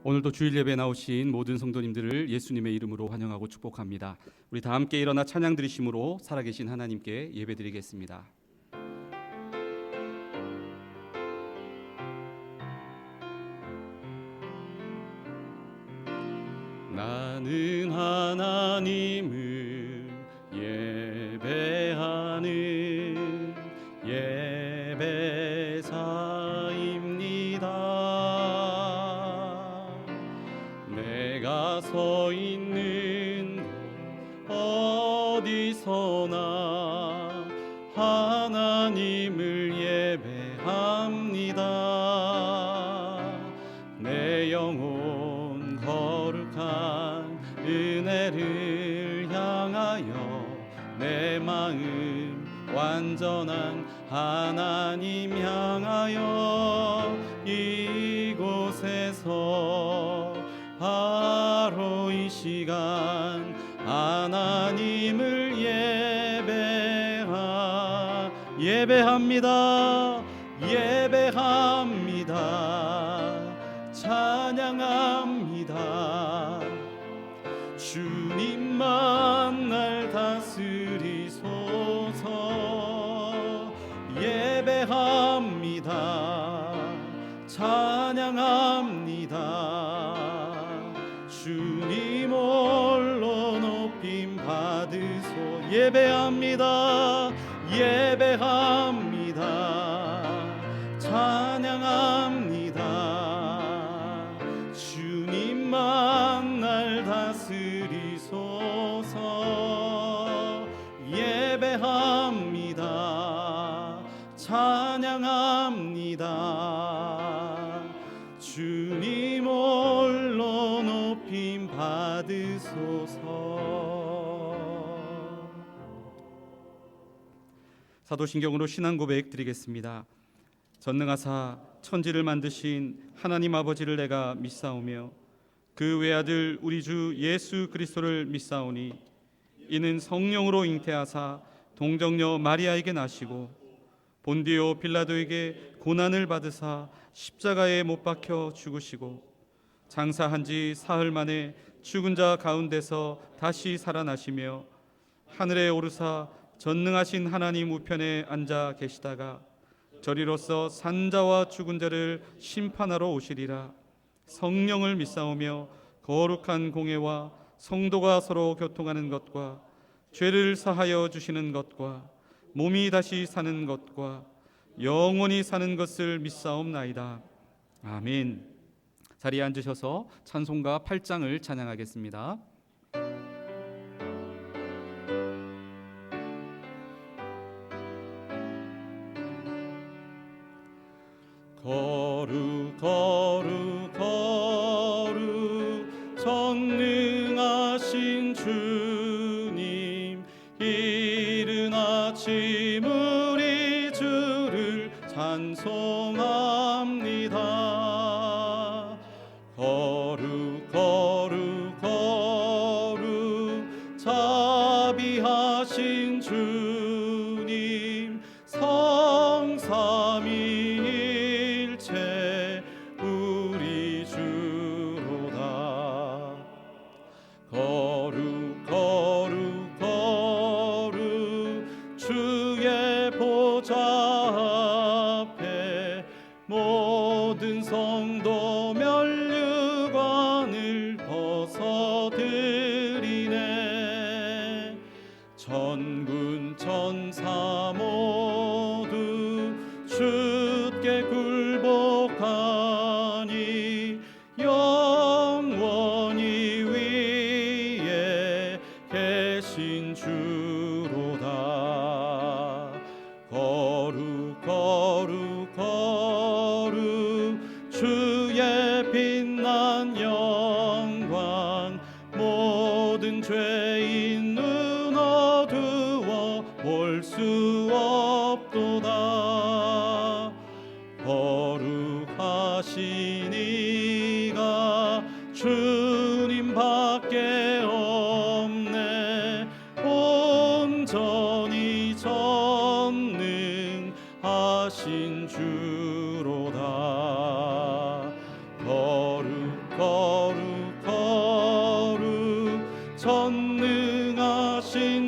오늘도 주일 예배에 나오신 모든 성도님들을 예수님의 이름으로 환영하고 축복합니다. 우리 다 함께 일어나 찬양 드리심으로 살아계신 하나님께 예배드리겠습니다. 나는 하나님을 예배하는 예배자입니다. 내가 서 있는 어디서나 하나님을 예배합니다. 내 영혼 거룩한 은혜를 향하여 내 마음 완전한 하나님 향하여 이곳에서 바로 이 시간 하나님을 예배합니다. 찬양합니다. 주님만 날 다스리소서. 예배합니다. 찬양합니다. 주님 홀로 높임 받으소. 예배합니다. 찬양합니다. 주님만 날 다스리소서. 예배합니다. 찬양합니다. 주님 홀로 높임 받으소서. 사도신경으로 신앙 고백 드리겠습니다. 전능하사 천지를 만드신 하나님 아버지를 내가 믿사오며 그 외아들 우리 주 예수 그리스도를 믿사오니 이는 성령으로 잉태하사 동정녀 마리아에게 나시고 본디오 빌라도에게 고난을 받으사 십자가에 못 박혀 죽으시고 장사한 지 사흘 만에 죽은 자 가운데서 다시 살아나시며 하늘에 오르사 전능하신 하나님 우편에 앉아 계시다가 저리로서 산자와 죽은 자를 심판하러 오시리라. 성령을 믿사오며 거룩한 공회와 성도가 서로 교통하는 것과 죄를 사하여 주시는 것과 몸이 다시 사는 것과 영원히 사는 것을 믿사옵나이다. 아멘. 자리에 앉으셔서 찬송가 8장을 찬양하겠습니다. 거룩 거룩 거룩 전능하신 주님, 이른 아침 우리 주를 찬송합니다. 거룩 거룩 거룩 자비하신 주님, 성삼위일체 우리 주로다. 거룩 거룩 거룩 주의 보좌 앞에 모든 성도 면류관을 벗어드리네. 천군 천사 모두 주께 굴복하니 영원히 위에 계신 주로다. 거룩 거룩 거룩 주의 빛난 영광, 모든 죄인 눈 어두워 볼 수 없도다. 거룩하신 이가 주님밖에 없네. 온전히 전능하신 주로다. 거룩 거룩 거룩 전능하신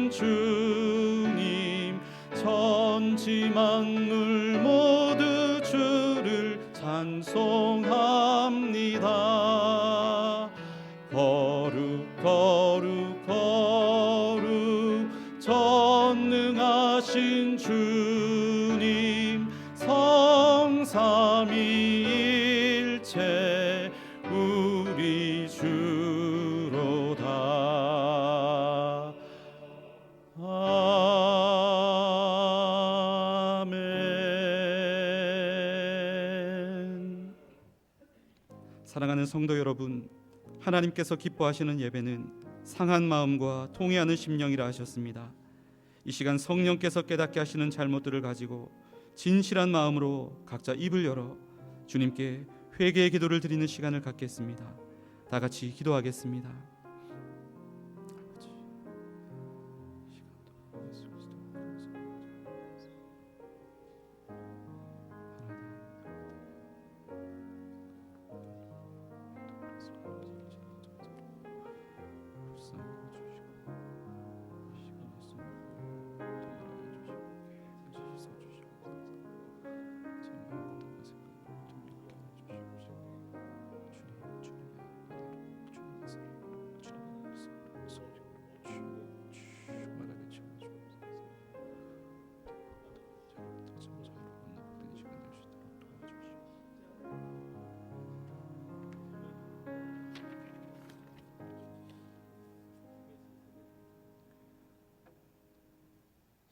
주님, 천지 만물 모두 주를 찬송합니다. 거룩 거룩 거룩 전능하신 주님, 성삼위일체 우리 주로다. 아멘. 사랑하는 성도 여러분, 하나님께서 기뻐하시는 예배는 상한 마음과 통회하는 심령이라 하셨습니다. 이 시간 성령께서 깨닫게 하시는 잘못들을 가지고 진실한 마음으로 각자 입을 열어 주님께 회개의 기도를 드리는 시간을 갖겠습니다. 다 같이 기도하겠습니다.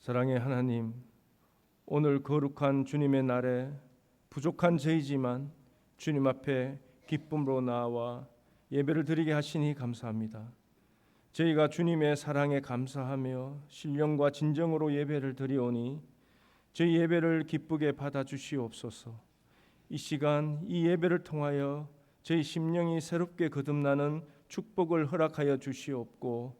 사랑의 하나님, 오늘 거룩한 주님의 날에 부족한 저희지만 주님 앞에 기쁨으로 나와 예배를 드리게 하시니 감사합니다. 저희가 주님의 사랑에 감사하며 신령과 진정으로 예배를 드리오니 저희 예배를 기쁘게 받아주시옵소서. 이 시간 이 예배를 통하여 저희 심령이 새롭게 거듭나는 축복을 허락하여 주시옵고,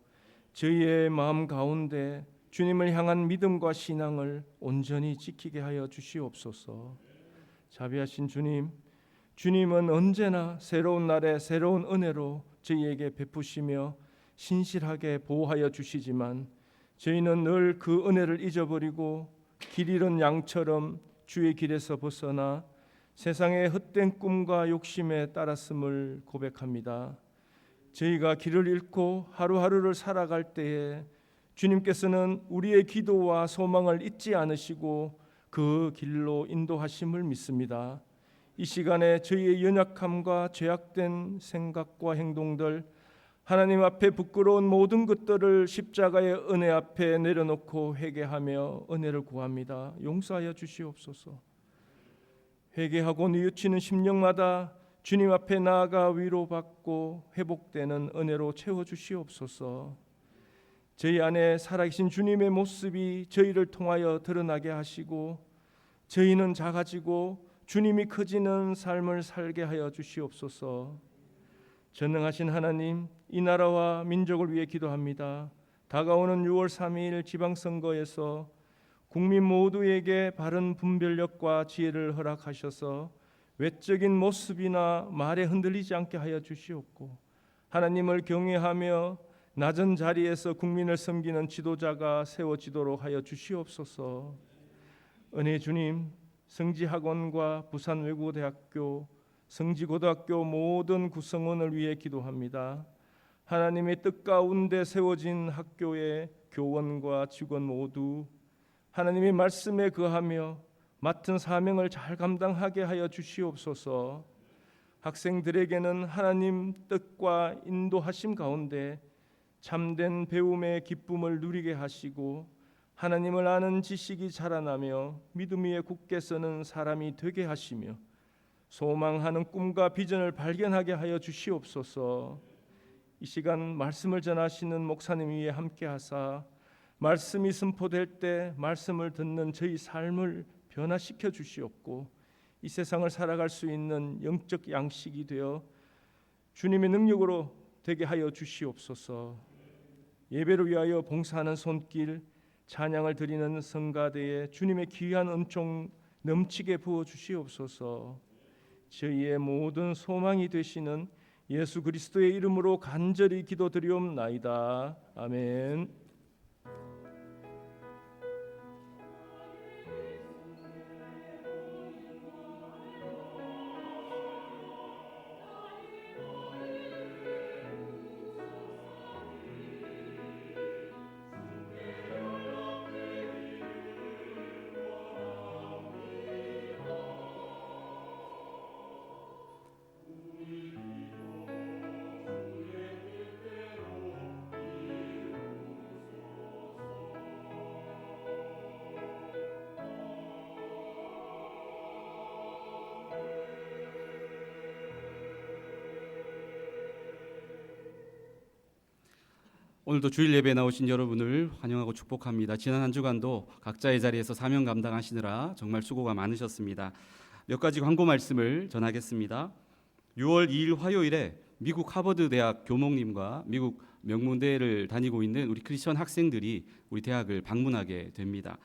저희의 마음 가운데 주님을 향한 믿음과 신앙을 온전히 지키게 하여 주시옵소서. 자비하신 주님, 주님은 언제나 새로운 날에 새로운 은혜로 저희에게 베푸시며 신실하게 보호하여 주시지만, 저희는 늘 그 은혜를 잊어버리고 길 잃은 양처럼 주의 길에서 벗어나 세상의 헛된 꿈과 욕심에 따랐음을 고백합니다. 저희가 길을 잃고 하루하루를 살아갈 때에 주님께서는 우리의 기도와 소망을 잊지 않으시고 그 길로 인도하심을 믿습니다. 이 시간에 저희의 연약함과 죄악된 생각과 행동들, 하나님 앞에 부끄러운 모든 것들을 십자가의 은혜 앞에 내려놓고 회개하며 은혜를 구합니다. 용서하여 주시옵소서. 회개하고 뉘우치는 심령마다 주님 앞에 나아가 위로받고 회복되는 은혜로 채워주시옵소서. 저희 안에 살아계신 주님의 모습이 저희를 통하여 드러나게 하시고, 저희는 작아지고 주님이 커지는 삶을 살게 하여 주시옵소서. 전능하신 하나님, 이 나라와 민족을 위해 기도합니다. 다가오는 6월 3일 지방선거에서 국민 모두에게 바른 분별력과 지혜를 허락하셔서 외적인 모습이나 말에 흔들리지 않게 하여 주시옵고, 하나님을 경외하며 낮은 자리에서 국민을 섬기는 지도자가 세워지도록 하여 주시옵소서. 은혜 주님, 성지학원과 부산외국어대학교, 성지고등학교 모든 구성원을 위해 기도합니다. 하나님의 뜻 가운데 세워진 학교의 교원과 직원 모두 하나님의 말씀에 거하며 맡은 사명을 잘 감당하게 하여 주시옵소서. 학생들에게는 하나님 뜻과 인도하심 가운데 참된 배움의 기쁨을 누리게 하시고, 하나님을 아는 지식이 자라나며 믿음 위에 굳게 서는 사람이 되게 하시며 소망하는 꿈과 비전을 발견하게 하여 주시옵소서. 이 시간 말씀을 전하시는 목사님 위에 함께 하사 말씀이 선포될 때 말씀을 듣는 저희 삶을 변화시켜 주시옵고, 이 세상을 살아갈 수 있는 영적 양식이 되어 주님의 능력으로 되게 하여 주시옵소서. 예배를 위하여 봉사하는 손길, 찬양을 드리는 성가대에 주님의 귀한 은총 넘치게 부어 주시옵소서. 저희의 모든 소망이 되시는 예수 그리스도의 이름으로 간절히 기도드리옵나이다. 아멘. 오늘도 주일 예배에 나오신 여러분을 환영하고 축복합니다. 지난 한 주간도 각자의 자리에서 사명 감당하시느라 정말 수고가 많으셨습니다. 몇 가지 광고 말씀을 전하겠습니다. 6월 2일 화요일에 미국 하버드 대학 교목님과 미국 명문대를 다니고 있는 우리 크리스천 학생들이 우리 대학을 방문하게 됩니다.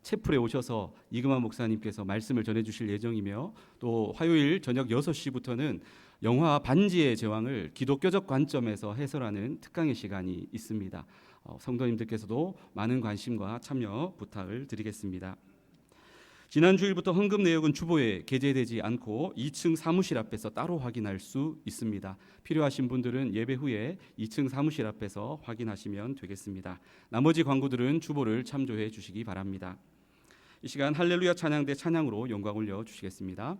채플에 오셔서 이금환 목사님께서 말씀을 전해주실 예정이며, 또 화요일 저녁 6시부터는 영화 반지의 제왕을 기독교적 관점에서 해설하는 특강의 시간이 있습니다. 성도님들께서도 많은 관심과 참여 부탁을 드리겠습니다. 지난 주일부터 헌금 내역은 주보에 게재되지 않고 2층 사무실 앞에서 따로 확인할 수 있습니다. 필요하신 분들은 예배 후에 2층 사무실 앞에서 확인하시면 되겠습니다. 나머지 광고들은 주보를 참조해 주시기 바랍니다. 이 시간 할렐루야 찬양대 찬양으로 영광 올려 주시겠습니다.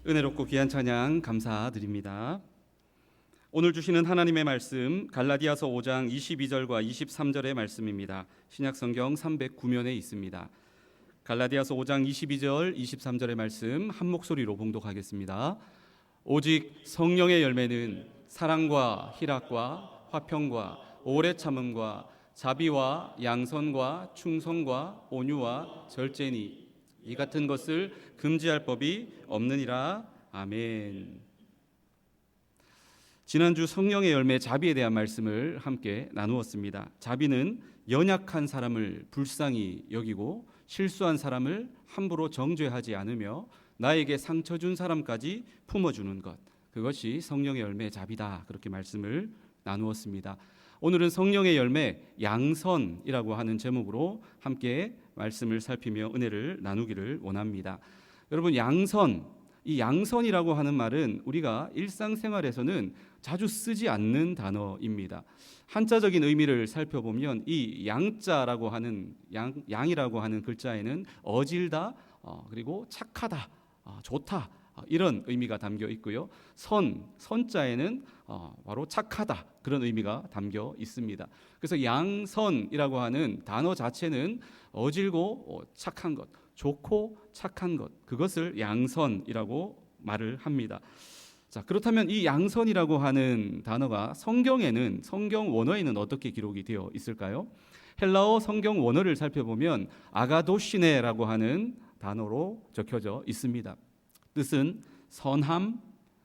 은혜롭고 귀한 찬양 감사드립니다. 오늘 주시는 하나님의 말씀 갈라디아서 5장 22절과 23절의 말씀입니다. 신약성경 309면에 있습니다. 갈라디아서 5장 22절 23절의 말씀 한 목소리로 봉독하겠습니다. 오직 성령의 열매는 사랑과 희락과 화평과 오래 참음과 자비와 양선과 충성과 온유와 절제니 이 같은 것을 금지할 법이 없느니라. 아멘. 지난주 성령의 열매 자비에 대한 말씀을 함께 나누었습니다. 자비는 연약한 사람을 불쌍히 여기고 실수한 사람을 함부로 정죄하지 않으며 나에게 상처 준 사람까지 품어주는 것, 그것이 성령의 열매 자비다. 그렇게 말씀을 나누었습니다. 오늘은 성령의 열매 양선이라고 하는 제목으로 함께 말씀을 살피며 은혜를 나누기를 원합니다. 여러분, 양선, 이 양선이라고 하는 말은 우리가 일상생활에서는 자주 쓰지 않는 단어입니다. 한자적인 의미를 살펴보면 이 양자라고 하는 양이라고 하는 글자에는 어질다, 그리고 착하다, 좋다, 이런 의미가 담겨 있고요. 선자에는 바로 착하다, 그런 의미가 담겨 있습니다. 그래서 양선이라고 하는 단어 자체는 어질고 착한 것, 좋고 착한 것, 그것을 양선이라고 말을 합니다. 자, 그렇다면 이 양선이라고 하는 단어가 성경에는, 성경 원어에는 어떻게 기록이 되어 있을까요? 헬라어 성경 원어를 살펴보면 아가도시네라고 하는 단어로 적혀져 있습니다. 뜻은 선함,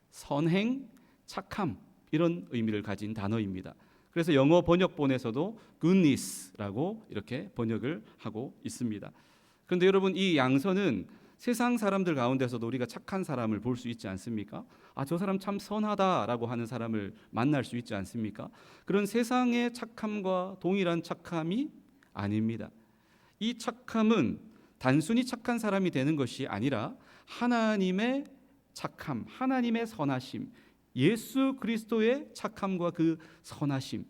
선행, 착함, 이런 의미를 가진 단어입니다. 그래서 영어 번역본에서도 goodness라고 이렇게 번역을 하고 있습니다. 그런데 여러분, 이 양선은 세상 사람들 가운데서도 우리가 착한 사람을 볼 수 있지 않습니까? 저 사람 참 선하다라고 하는 사람을 만날 수 있지 않습니까? 그런 세상의 착함과 동일한 착함이 아닙니다. 이 착함은 단순히 착한 사람이 되는 것이 아니라 하나님의 착함, 하나님의 선하심, 예수 그리스도의 착함과 그 선하심,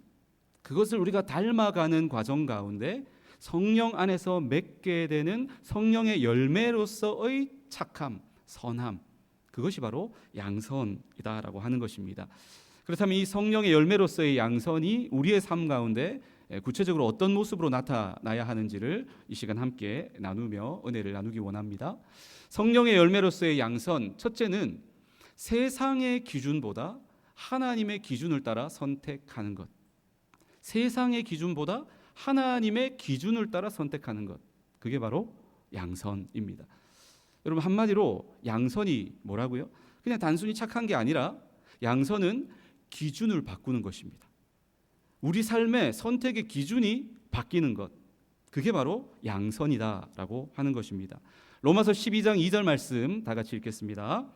그것을 우리가 닮아가는 과정 가운데 성령 안에서 맺게 되는 성령의 열매로서의 착함, 선함, 그것이 바로 양선이다라고 하는 것입니다. 그렇다면 이 성령의 열매로서의 양선이 우리의 삶 가운데 구체적으로 어떤 모습으로 나타나야 하는지를 이 시간 함께 나누며 은혜를 나누기 원합니다. 성령의 열매로서의 양선, 첫째는 세상의 기준보다 하나님의 기준을 따라 선택하는 것. 세상의 기준보다 하나님의 기준을 따라 선택하는 것, 그게 바로 양선입니다. 여러분, 한마디로 양선이 뭐라고요? 그냥 단순히 착한 게 아니라 양선은 기준을 바꾸는 것입니다. 우리 삶의 선택의 기준이 바뀌는 것, 그게 바로 양선이다라고 하는 것입니다. 로마서 12장 2절 말씀 다 같이 읽겠습니다.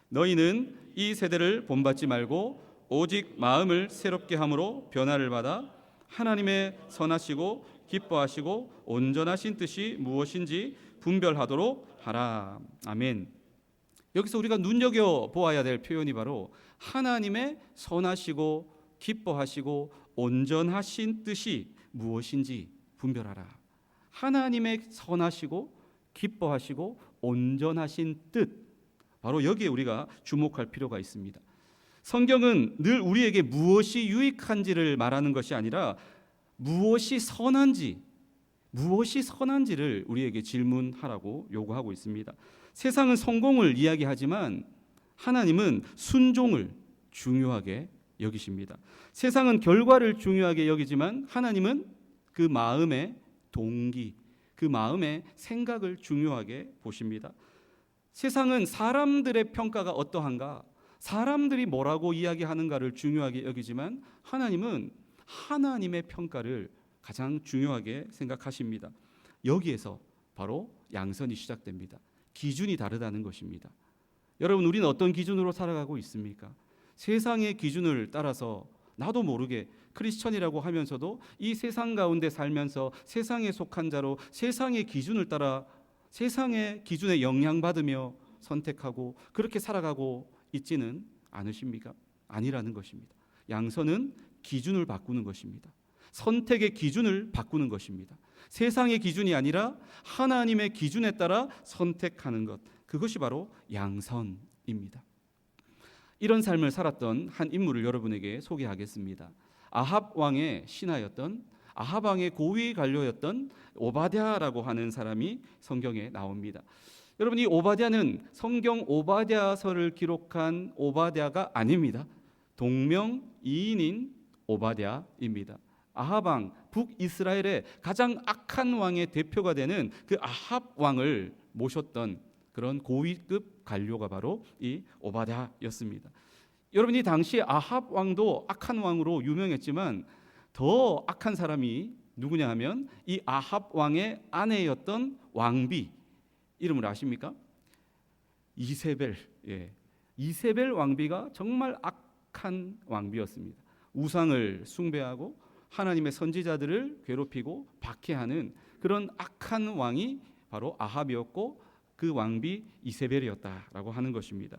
너희는 이 세대를 본받지 말고 오직 마음을 새롭게 함으로 변화를 받아 하나님의 선하시고 기뻐하시고 온전하신 뜻이 무엇인지 분별하도록 하라. 아멘. 여기서 우리가 눈여겨 보아야 될 표현이 바로 하나님의 선하시고 기뻐하시고 온전하신 뜻이 무엇인지 분별하라. 하나님의 선하시고 기뻐하시고 온전하신 뜻, 바로 여기에 우리가 주목할 필요가 있습니다. 성경은 늘 우리에게 무엇이 유익한지를 말하는 것이 아니라 무엇이 선한지를 우리에게 질문하라고 요구하고 있습니다. 세상은 성공을 이야기하지만 하나님은 순종을 중요하게 여기십니다. 세상은 결과를 중요하게 여기지만 하나님은 그 마음의 동기, 그 마음의 생각을 중요하게 보십니다. 세상은 사람들의 평가가 어떠한가, 사람들이 뭐라고 이야기하는가를 중요하게 여기지만 하나님은 하나님의 평가를 가장 중요하게 생각하십니다. 여기에서 바로 양선이 시작됩니다. 기준이 다르다는 것입니다. 여러분, 우리는 어떤 기준으로 살아가고 있습니까? 세상의 기준을 따라서 나도 모르게 크리스천이라고 하면서도 이 세상 가운데 살면서 세상에 속한 자로 세상의 기준을 따라 세상의 기준에 영향받으며 선택하고 그렇게 살아가고 있지는 않으십니까? 아니라는 것입니다. 양선은 기준을 바꾸는 것입니다. 선택의 기준을 바꾸는 것입니다. 세상의 기준이 아니라 하나님의 기준에 따라 선택하는 것, 그것이 바로 양선입니다. 입니다. 이런 삶을 살았던 한 인물을 여러분에게 소개하겠습니다. 아합 왕의 신하였던, 아합 왕의 고위 관료였던 오바댜라고 하는 사람이 성경에 나옵니다. 여러분, 이 오바댜는 성경 오바댜서를 기록한 오바댜가 아닙니다. 동명이인인 오바댜입니다. 아합 왕, 북이스라엘의 가장 악한 왕의 대표가 되는 그 아합 왕을 모셨던 그런 고위급 관료가 바로 이 오바댜였습니다. 여러분, 이 당시에 아합 왕도 악한 왕으로 유명했지만 더 악한 사람이 누구냐 하면 이 아합 왕의 아내였던 왕비, 이름을 아십니까? 이세벨. 이세벨 왕비가 정말 악한 왕비였습니다. 우상을 숭배하고 하나님의 선지자들을 괴롭히고 박해하는 그런 악한 왕이 바로 아합이었고, 그 왕비 이세벨이었다라고 하는 것입니다.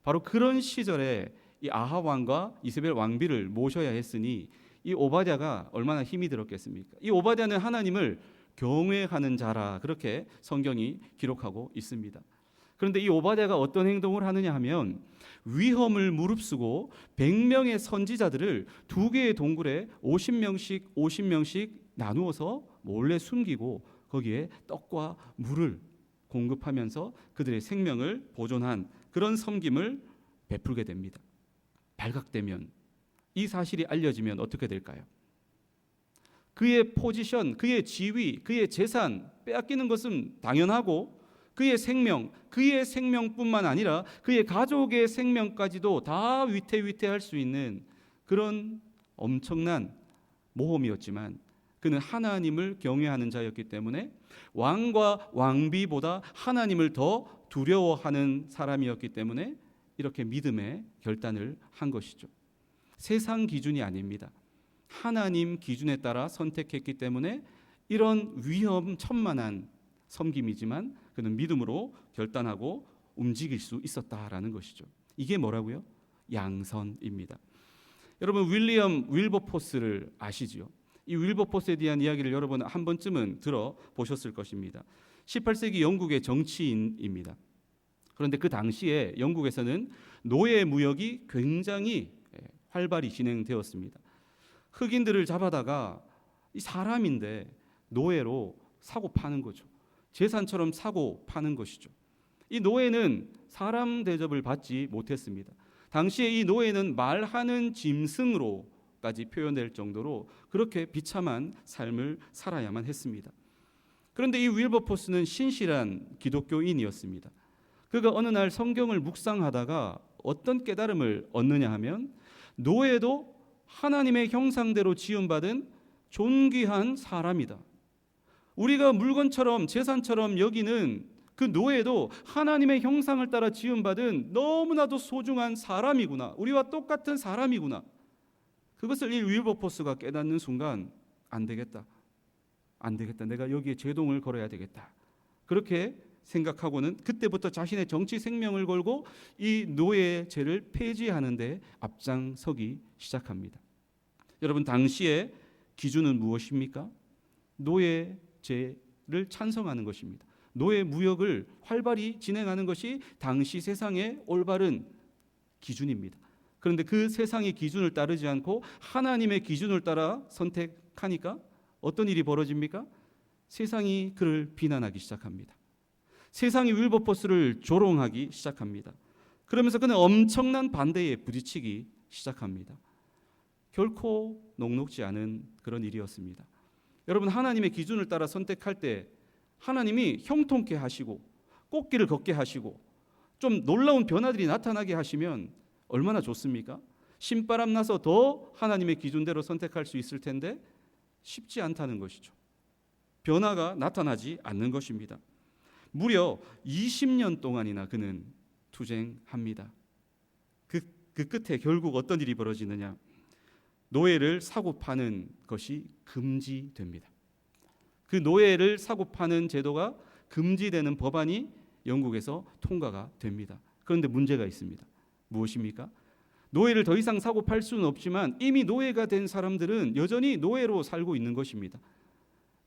바로 그런 시절에 이 아합 왕과 이세벨 왕비를 모셔야 했으니 이 오바댜가 얼마나 힘이 들었겠습니까? 이 오바댜는 하나님을 경외하는 자라, 그렇게 성경이 기록하고 있습니다. 그런데 이 오바댜가 어떤 행동을 하느냐 하면 위험을 무릅쓰고 100명의 선지자들을 2개의 동굴에 50명씩 나누어서 몰래 숨기고 거기에 떡과 물을 공급하면서 그들의 생명을 보존한 그런 섬김을 베풀게 됩니다. 발각되면, 이 사실이 알려지면 어떻게 될까요? 그의 포지션, 그의 지위, 그의 재산 빼앗기는 것은 당연하고, 그의 생명뿐만 아니라 그의 가족의 생명까지도 다 위태위태할 수 있는 그런 엄청난 모험이었지만, 그는 하나님을 경외하는 자였기 때문에 왕과 왕비보다 하나님을 더 두려워하는 사람이었기 때문에 이렇게 믿음의 결단을 한 것이죠. 세상 기준이 아닙니다. 하나님 기준에 따라 선택했기 때문에 이런 위험천만한 섬김이지만 그는 믿음으로 결단하고 움직일 수 있었다라는 것이죠. 이게 뭐라고요? 양선입니다. 여러분, 윌리엄 윌버포스를 아시지요? 이 윌버포스에 대한 이야기를 여러분 한 번쯤은 들어보셨을 것입니다. 18세기 영국의 정치인입니다. 그런데 그 당시에 영국에서는 노예 무역이 굉장히 활발히 진행되었습니다. 흑인들을 잡아다가 이 사람인데 노예로 사고 파는 거죠. 재산처럼 사고 파는 것이죠. 이 노예는 사람 대접을 받지 못했습니다. 당시에 이 노예는 말하는 짐승으로까지 표현될 정도로 그렇게 비참한 삶을 살아야만 했습니다. 그런데 이 윌버포스는 신실한 기독교인이었습니다. 그가 어느 날 성경을 묵상하다가 어떤 깨달음을 얻느냐 하면, 노예도 하나님의 형상대로 지음받은 존귀한 사람이다. 우리가 물건처럼 재산처럼 여기는 그 노예도 하나님의 형상을 따라 지음받은 너무나도 소중한 사람이구나. 우리와 똑같은 사람이구나. 그것을 이 윌버포스가 깨닫는 순간 안 되겠다. 내가 여기에 제동을 걸어야 되겠다. 그렇게 생각하고는 그때부터 자신의 정치 생명을 걸고 이 노예제를 폐지하는 데 앞장서기 시작합니다. 여러분, 당시의 기준은 무엇입니까? 노예제를 찬성하는 것입니다. 노예 무역을 활발히 진행하는 것이 당시 세상의 올바른 기준입니다. 그런데 그 세상의 기준을 따르지 않고 하나님의 기준을 따라 선택하니까 어떤 일이 벌어집니까? 세상이 그를 비난하기 시작합니다. 세상이 윌버포스를 조롱하기 시작합니다. 그러면서 그는 엄청난 반대에 부딪히기 시작합니다. 결코 녹록지 않은 그런 일이었습니다. 여러분, 하나님의 기준을 따라 선택할 때 하나님이 형통케 하시고 꽃길을 걷게 하시고 좀 놀라운 변화들이 나타나게 하시면 얼마나 좋습니까? 신바람 나서 더 하나님의 기준대로 선택할 수 있을 텐데 쉽지 않다는 것이죠. 변화가 나타나지 않는 것입니다. 무려 20년 동안이나 그는 투쟁합니다. 그 끝에 결국 어떤 일이 벌어지느냐? 노예를 사고 파는 것이 금지됩니다. 그 노예를 사고 파는 제도가 금지되는 법안이 영국에서 통과가 됩니다. 그런데 문제가 있습니다. 무엇입니까? 노예를 더 이상 사고 팔 수는 없지만 이미 노예가 된 사람들은 여전히 노예로 살고 있는 것입니다.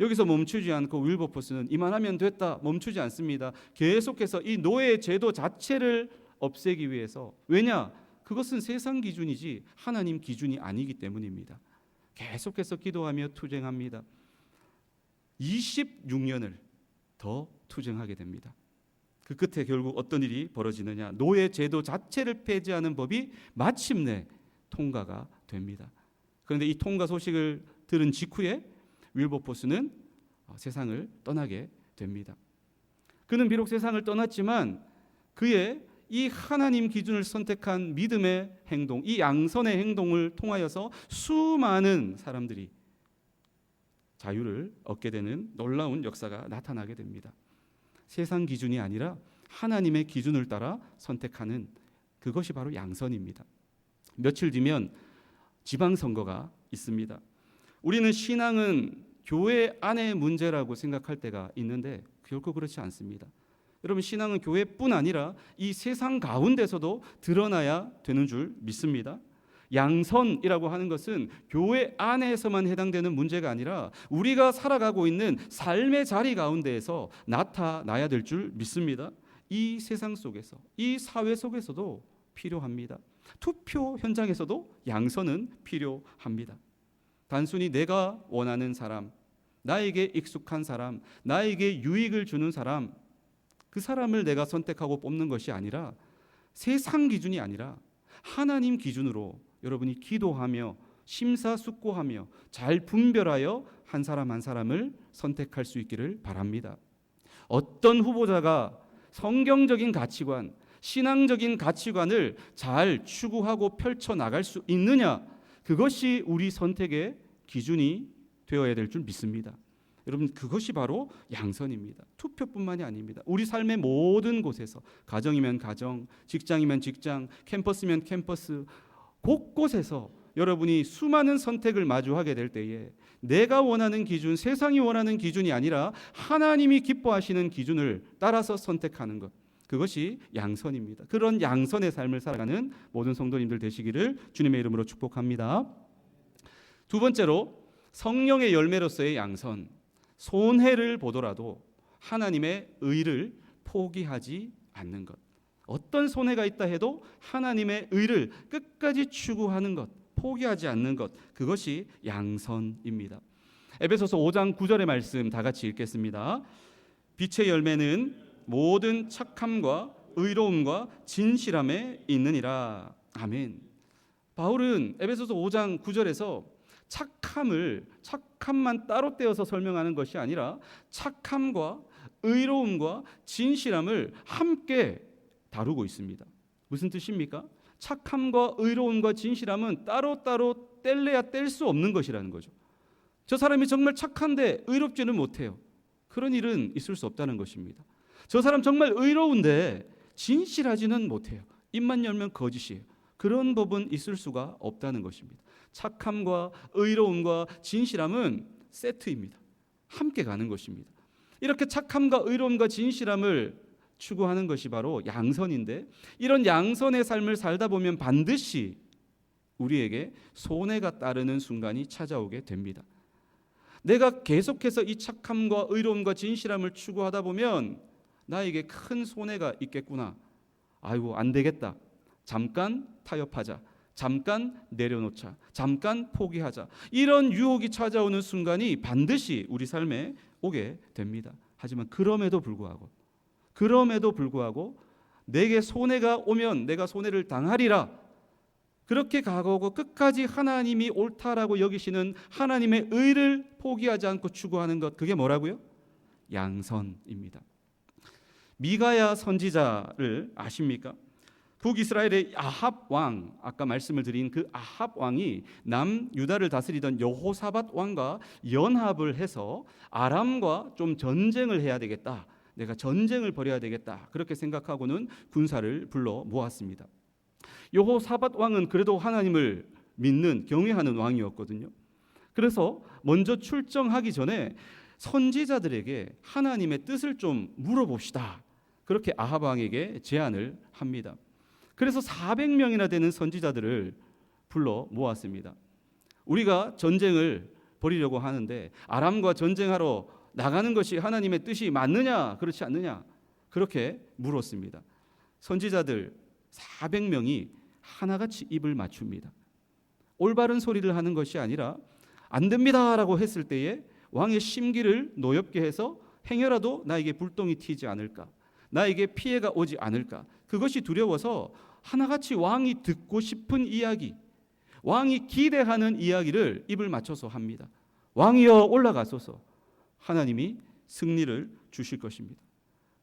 여기서 멈추지 않고 윌버포스는 이만하면 됐다 멈추지 않습니다. 계속해서 이 노예 제도 자체를 없애기 위해서. 왜냐? 그것은 세상 기준이지 하나님 기준이 아니기 때문입니다. 계속해서 기도하며 투쟁합니다. 26년을 더 투쟁하게 됩니다. 그 끝에 결국 어떤 일이 벌어지느냐? 노예 제도 자체를 폐지하는 법이 마침내 통과가 됩니다. 그런데 이 통과 소식을 들은 직후에 윌버포스는 세상을 떠나게 됩니다. 그는 비록 세상을 떠났지만 그의 이 하나님 기준을 선택한 믿음의 행동, 이 양선의 행동을 통하여서 수많은 사람들이 자유를 얻게 되는 놀라운 역사가 나타나게 됩니다. 세상 기준이 아니라 하나님의 기준을 따라 선택하는 그것이 바로 양선입니다. 며칠 뒤면 지방선거가 있습니다. 우리는 신앙은 교회 안의 문제라고 생각할 때가 있는데 결코 그렇지 않습니다. 여러분, 신앙은 교회뿐 아니라 이 세상 가운데서도 드러나야 되는 줄 믿습니다. 양선이라고 하는 것은 교회 안에서만 해당되는 문제가 아니라 우리가 살아가고 있는 삶의 자리 가운데에서 나타나야 될 줄 믿습니다. 이 세상 속에서, 이 사회 속에서도 필요합니다. 투표 현장에서도 양선은 필요합니다. 단순히 내가 원하는 사람, 나에게 익숙한 사람, 나에게 유익을 주는 사람, 그 사람을 내가 선택하고 뽑는 것이 아니라 세상 기준이 아니라 하나님 기준으로 여러분이 기도하며 심사숙고하며 잘 분별하여 한 사람 한 사람을 선택할 수 있기를 바랍니다. 어떤 후보자가 성경적인 가치관, 신앙적인 가치관을 잘 추구하고 펼쳐나갈 수 있느냐, 그것이 우리 선택의 기준이 되어야 될 줄 믿습니다. 여러분, 그것이 바로 양선입니다. 투표뿐만이 아닙니다. 우리 삶의 모든 곳에서, 가정이면 가정, 직장이면 직장, 캠퍼스면 캠퍼스, 곳곳에서 여러분이 수많은 선택을 마주하게 될 때에 내가 원하는 기준, 세상이 원하는 기준이 아니라 하나님이 기뻐하시는 기준을 따라서 선택하는 것, 그것이 양선입니다. 그런 양선의 삶을 살아가는 모든 성도님들 되시기를 주님의 이름으로 축복합니다. 두 번째로, 성령의 열매로서의 양선. 손해를 보더라도 하나님의 의를 포기하지 않는 것. 어떤 손해가 있다 해도 하나님의 의를 끝까지 추구하는 것, 포기하지 않는 것, 그것이 양선입니다. 에베소서 5장 9절의 말씀 다 같이 읽겠습니다. 빛의 열매는 모든 착함과 의로움과 진실함에 있느니라. 아멘. 바울은 에베소서 5장 9절에서 착함만 따로 떼어서 설명하는 것이 아니라 착함과 의로움과 진실함을 함께 다루고 있습니다. 무슨 뜻입니까? 착함과 의로움과 진실함은 따로따로 뗄래야 뗄 수 없는 것이라는 거죠. 저 사람이 정말 착한데 의롭지는 못해요. 그런 일은 있을 수 없다는 것입니다. 저 사람 정말 의로운데 진실하지는 못해요. 입만 열면 거짓이에요. 그런 법은 있을 수가 없다는 것입니다. 착함과 의로움과 진실함은 세트입니다. 함께 가는 것입니다. 이렇게 착함과 의로움과 진실함을 추구하는 것이 바로 양선인데, 이런 양선의 삶을 살다 보면 반드시 우리에게 손해가 따르는 순간이 찾아오게 됩니다. 내가 계속해서 이 착함과 의로움과 진실함을 추구하다 보면 나에게 큰 손해가 있겠구나. 아이고, 안 되겠다. 잠깐 타협하자. 잠깐 내려놓자. 잠깐 포기하자. 이런 유혹이 찾아오는 순간이 반드시 우리 삶에 오게 됩니다. 하지만 그럼에도 불구하고 내게 손해가 오면 내가 손해를 당하리라. 그렇게 각오하고 끝까지 하나님이 옳다라고 여기시는 하나님의 의를 포기하지 않고 추구하는 것, 그게 뭐라고요? 양선입니다. 미가야 선지자를 아십니까? 북이스라엘의 아합 왕, 아까 말씀을 드린 그 아합 왕이 남유다를 다스리던 여호사밧 왕과 연합을 해서 아람과 좀 전쟁을 해야 되겠다, 내가 전쟁을 벌여야 되겠다, 그렇게 생각하고는 군사를 불러 모았습니다. 여호사밧 왕은 그래도 하나님을 믿는, 경외하는 왕이었거든요. 그래서 먼저 출정하기 전에 선지자들에게 하나님의 뜻을 좀 물어봅시다, 그렇게 아합 왕에게 제안을 합니다. 그래서 400명이나 되는 선지자들을 불러 모았습니다. 우리가 전쟁을 벌이려고 하는데 아람과 전쟁하러 나가는 것이 하나님의 뜻이 맞느냐, 그렇지 않느냐, 그렇게 물었습니다. 선지자들 400명이 하나같이 입을 맞춥니다. 올바른 소리를 하는 것이 아니라 안 됩니다라고 했을 때에 왕의 심기를 노엽게 해서 행여라도 나에게 불똥이 튀지 않을까, 나에게 피해가 오지 않을까, 그것이 두려워서 하나같이 왕이 듣고 싶은 이야기, 왕이 기대하는 이야기를 입을 맞춰서 합니다. 왕이여 올라가소서. 하나님이 승리를 주실 것입니다.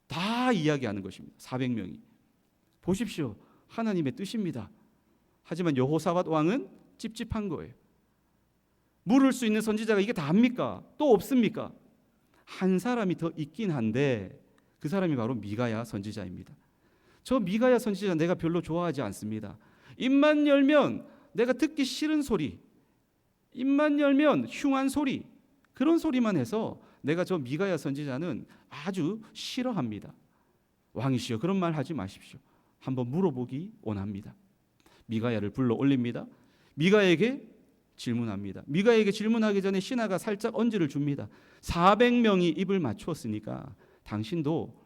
다 이야기하는 것입니다. 400명이. 보십시오. 하나님의 뜻입니다. 하지만 여호사밧 왕은 찝찝한 거예요. 물을 수 있는 선지자가 이게 다입니까? 또 없습니까? 한 사람이 더 있긴 한데 그 사람이 바로 미가야 선지자입니다. 저 미가야 선지자 내가 별로 좋아하지 않습니다. 입만 열면 내가 듣기 싫은 소리, 입만 열면 흉한 소리, 그런 소리만 해서 내가 저 미가야 선지자는 아주 싫어합니다. 왕이시여 그런 말 하지 마십시오. 한번 물어보기 원합니다. 미가야를 불러 올립니다. 미가에게 질문합니다. 미가에게 질문하기 전에 신하가 살짝 언지를 줍니다. 400명이 입을 맞추었으니까 당신도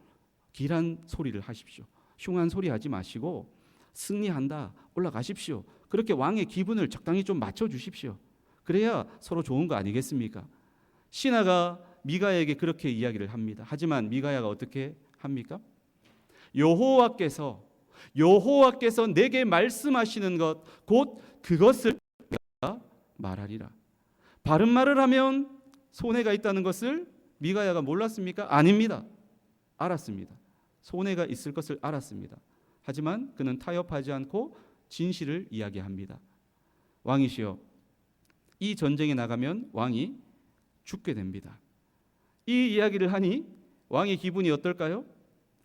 길한 소리를 하십시오. 흉한 소리 하지 마시고 승리한다 올라가십시오. 그렇게 왕의 기분을 적당히 좀 맞춰주십시오. 그래야 서로 좋은 거 아니겠습니까? 신하가 미가에게 그렇게 이야기를 합니다. 하지만 미가야가 어떻게 합니까? 여호와께서 내게 말씀하시는 것 곧 그것을 내가 말하리라. 바른 말을 하면 손해가 있다는 것을 미가야가 몰랐습니까? 아닙니다. 알았습니다. 손해가 있을 것을 알았습니다. 하지만 그는 타협하지 않고 진실을 이야기합니다. 왕이시여, 이 전쟁에 나가면 왕이 죽게 됩니다. 이 이야기를 하니 왕의 기분이 어떨까요?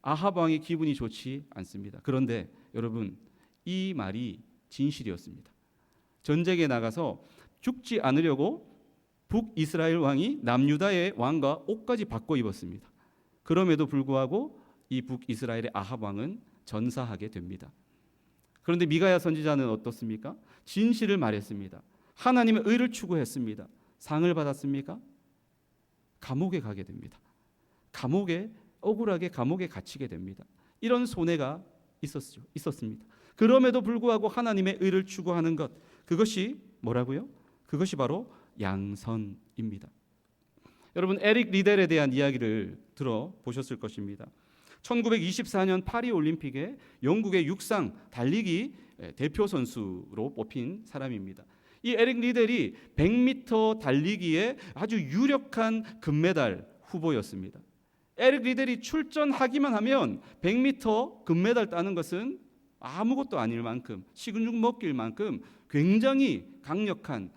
아합 왕의 기분이 좋지 않습니다. 그런데 여러분, 이 말이 진실이었습니다. 전쟁에 나가서 죽지 않으려고 북이스라엘 왕이 남유다의 왕과 옷까지 바꿔 입었습니다. 그럼에도 불구하고 이 북이스라엘의 아합 왕은 전사하게 됩니다. 그런데 미가야 선지자는 어떻습니까? 진실을 말했습니다. 하나님의 의를 추구했습니다. 상을 받았습니까? 감옥에 가게 됩니다. 억울하게 감옥에 갇히게 됩니다. 이런 손해가 있었습니다. 그럼에도 불구하고 하나님의 의를 추구하는 것, 그것이 뭐라고요? 그것이 바로 양선입니다. 여러분, 에릭 리델에 대한 이야기를 들어보셨을 것입니다. 1924년 파리 올림픽에 영국의 육상 달리기 대표 선수로 뽑힌 사람입니다. 이 에릭 리델이 100m 달리기에 아주 유력한 금메달 후보였습니다. 에릭 리델이 출전하기만 하면 100m 금메달 따는 것은 아무것도 아닐 만큼, 식은 죽 먹길 만큼 굉장히 강력한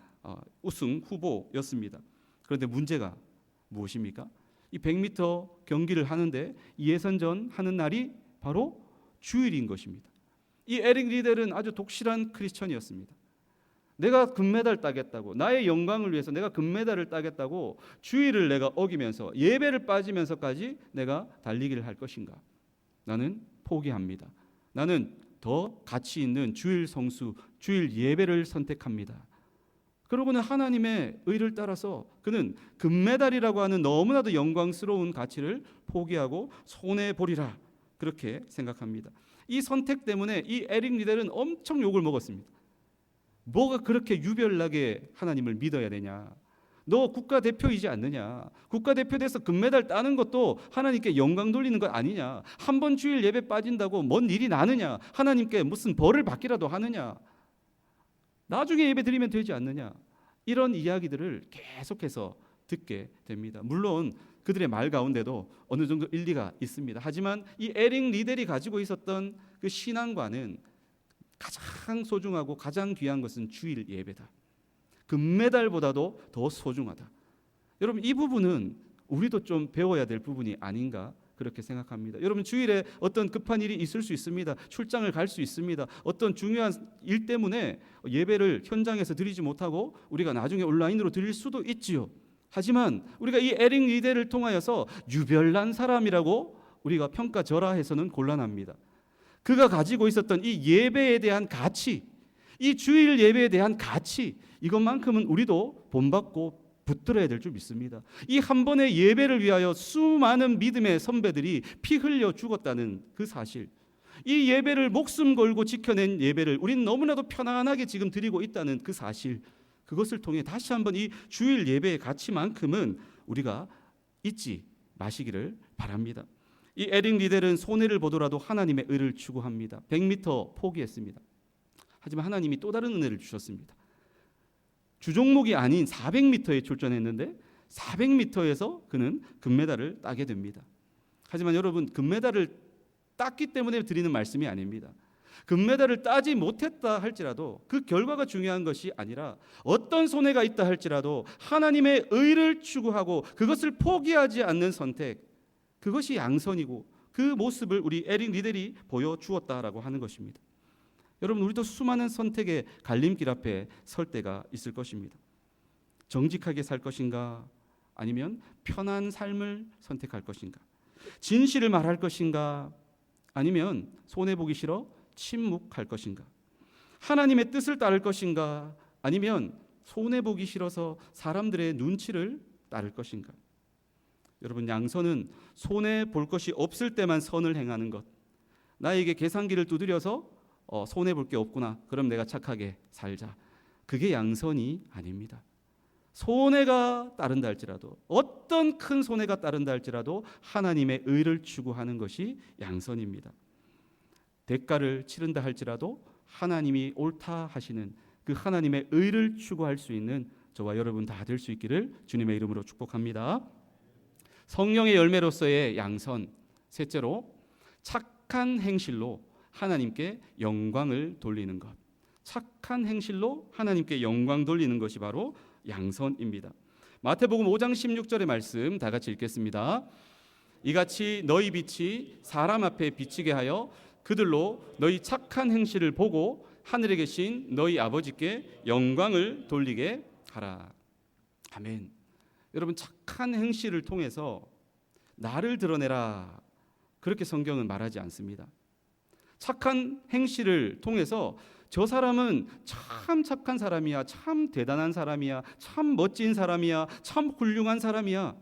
우승 후보였습니다. 그런데 문제가 무엇입니까? 이 100m 경기를 하는데 예선전 하는 날이 바로 주일인 것입니다. 이 에릭 리델은 아주 독실한 크리스천이었습니다. 내가 금메달 따겠다고, 나의 영광을 위해서 내가 금메달을 따겠다고 주일을 내가 어기면서 예배를 빠지면서까지 내가 달리기를 할 것인가? 나는 포기합니다. 나는 더 가치 있는 주일 성수, 주일 예배를 선택합니다. 그러고는 하나님의 의를 따라서 그는 금메달이라고 하는 너무나도 영광스러운 가치를 포기하고 손해보리라, 그렇게 생각합니다. 이 선택 때문에 이 에릭 리델은 엄청 욕을 먹었습니다. 뭐가 그렇게 유별나게 하나님을 믿어야 되냐? 너 국가대표이지 않느냐? 국가대표 돼서 금메달 따는 것도 하나님께 영광 돌리는 것 아니냐? 한 번 주일 예배 빠진다고 뭔 일이 나느냐? 하나님께 무슨 벌을 받기라도 하느냐? 나중에 예배 드리면 되지 않느냐? 이런 이야기들을 계속해서 듣게 됩니다. 물론 그들의 말 가운데도 어느 정도 일리가 있습니다. 하지만 이 에릭 리델이 가지고 있었던 그 신앙과는 가장 소중하고 가장 귀한 것은 주일 예배다. 금메달보다도 더 소중하다. 여러분, 이 부분은 우리도 좀 배워야 될 부분이 아닌가 그렇게 생각합니다. 여러분, 주일에 어떤 급한 일이 있을 수 있습니다. 출장을 갈 수 있습니다. 어떤 중요한 일 때문에 예배를 현장에서 드리지 못하고 우리가 나중에 온라인으로 드릴 수도 있지요. 하지만 우리가 이 에릭 리델을 통하여서 유별난 사람이라고 우리가 평가절하해서는 곤란합니다. 그가 가지고 있었던 이 예배에 대한 가치, 이 주일 예배에 대한 가치, 이것만큼은 우리도 본받고 붙들어야 될 줄 믿습니다. 이 한 번의 예배를 위하여 수많은 믿음의 선배들이 피 흘려 죽었다는 그 사실, 이 예배를 목숨 걸고 지켜낸 예배를 우리는 너무나도 편안하게 지금 드리고 있다는 그 사실, 그것을 통해 다시 한번 이 주일 예배의 가치만큼은 우리가 잊지 마시기를 바랍니다. 이 에릭 리델은 손해를 보더라도 하나님의 의를 추구합니다. 100m 포기했습니다. 하지만 하나님이 또 다른 은혜를 주셨습니다. 주종목이 아닌 400m에 출전했는데 400m에서 그는 금메달을 따게 됩니다. 하지만 여러분, 금메달을 땄기 때문에 드리는 말씀이 아닙니다. 금메달을 따지 못했다 할지라도 그 결과가 중요한 것이 아니라 어떤 손해가 있다 할지라도 하나님의 의를 추구하고 그것을 포기하지 않는 선택, 그것이 양선이고 그 모습을 우리 에릭 리델이 보여주었다라고 하는 것입니다. 여러분, 우리도 수많은 선택의 갈림길 앞에 설 때가 있을 것입니다. 정직하게 살 것인가, 아니면 편한 삶을 선택할 것인가, 진실을 말할 것인가, 아니면 손해보기 싫어 침묵할 것인가, 하나님의 뜻을 따를 것인가, 아니면 손해보기 싫어서 사람들의 눈치를 따를 것인가. 여러분, 양선은 손해볼 것이 없을 때만 선을 행하는 것. 나에게 계산기를 두드려서 손해볼 게 없구나, 그럼 내가 착하게 살자, 그게 양선이 아닙니다. 손해가 따른다 할지라도, 어떤 큰 손해가 따른다 할지라도 하나님의 의를 추구하는 것이 양선입니다. 대가를 치른다 할지라도 하나님이 옳다 하시는 그 하나님의 의를 추구할 수 있는 저와 여러분 다 될 수 있기를 주님의 이름으로 축복합니다. 성령의 열매로서의 양선, 셋째로 착한 행실로 하나님께 영광을 돌리는 것. 착한 행실로 하나님께 영광 돌리는 것이 바로 양선입니다. 마태복음 5장 16절의 말씀 다 같이 읽겠습니다. 이같이 너희 빛이 사람 앞에 비치게 하여 그들로 너희 착한 행실을 보고 하늘에 계신 너희 아버지께 영광을 돌리게 하라. 아멘. 여러분, 착한 행실을 통해서 나를 드러내라, 그렇게 성경은 말하지 않습니다. 착한 행실을 통해서 저 사람은 참 착한 사람이야, 참 대단한 사람이야, 참 멋진 사람이야, 참 훌륭한 사람이야,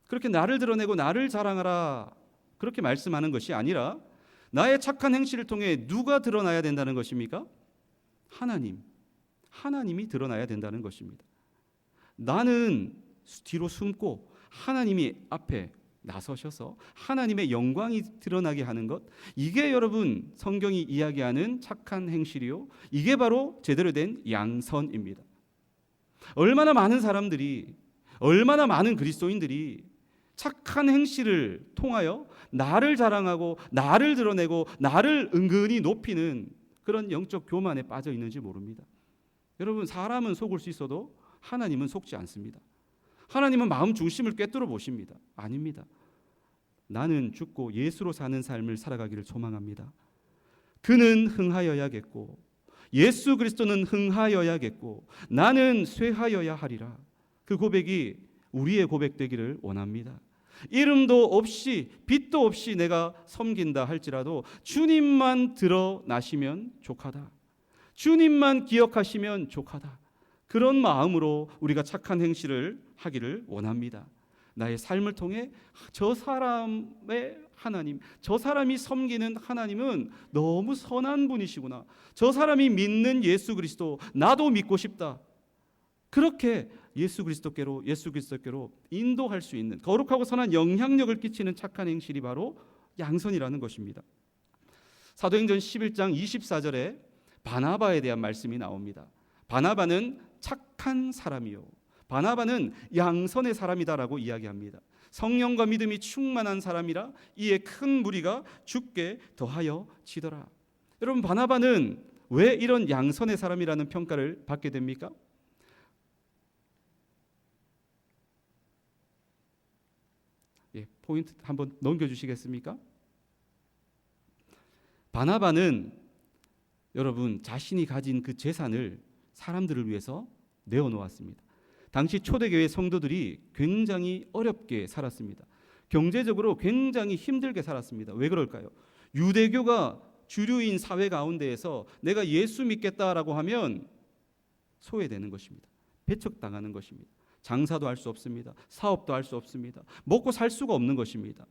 그렇게 나를 드러내고 나를 자랑하라, 그렇게 말씀하는 것이 아니라 나의 착한 행실을 통해 누가 드러나야 된다는 것입니까? 하나님이 드러나야 된다는 것입니다. 나는 뒤로 숨고 하나님이 앞에 나서셔서 하나님의 영광이 드러나게 하는 것, 이게 여러분 성경이 이야기하는 착한 행실이요, 이게 바로 제대로 된 양선입니다. 얼마나 많은 사람들이, 얼마나 많은 그리스도인들이 착한 행실을 통하여 나를 자랑하고 나를 드러내고 나를 은근히 높이는 그런 영적 교만에 빠져 있는지 모릅니다. 여러분, 사람은 속을 수 있어도 하나님은 속지 않습니다. 하나님은 마음 중심을 꿰뚫어 보십니다. 아닙니다. 나는 죽고 예수로 사는 삶을 살아가기를 소망합니다. 그는 흥하여야겠고 예수 그리스도는 흥하여야겠고 나는 쇠하여야 하리라. 그 고백이 우리의 고백되기를 원합니다. 이름도 없이 빛도 없이 내가 섬긴다 할지라도 주님만 드러나시면 족하다, 주님만 기억하시면 족하다, 그런 마음으로 우리가 착한 행실을 하기를 원합니다. 나의 삶을 통해 저 사람의 하나님, 저 사람이 섬기는 하나님은 너무 선한 분이시구나, 저 사람이 믿는 예수 그리스도 나도 믿고 싶다, 그렇게 예수 그리스도께로 인도할 수 있는 거룩하고 선한 영향력을 끼치는 착한 행실이 바로 양선이라는 것입니다. 사도행전 11장 24절에 바나바에 대한 말씀이 나옵니다. 바나바는 착한 사람이요, 바나바는 양선의 사람이다라고 이야기합니다. 성령과 믿음이 충만한 사람이라 이에 큰 무리가 죽게 더하여 지더라. 여러분, 바나바는 왜 이런 양선의 사람이라는 평가를 받게 됩니까? 포인트 한번 넘겨주시겠습니까? 바나바는 여러분 자신이 가진 그 재산을 사람들을 위해서 내어놓았습니다. 당시 초대교회 성도들이 굉장히 어렵게 살았습니다. 경제적으로 굉장히 힘들게 살았습니다. 왜 그럴까요? 유대교가 주류인 사회 가운데에서 내가 예수 믿겠다라고 하면 소외되는 것입니다. 배척당하는 것입니다. 장사도 할 수 없습니다. 사업도 할 수 없습니다. 먹고 살 수가 없는 것입니다.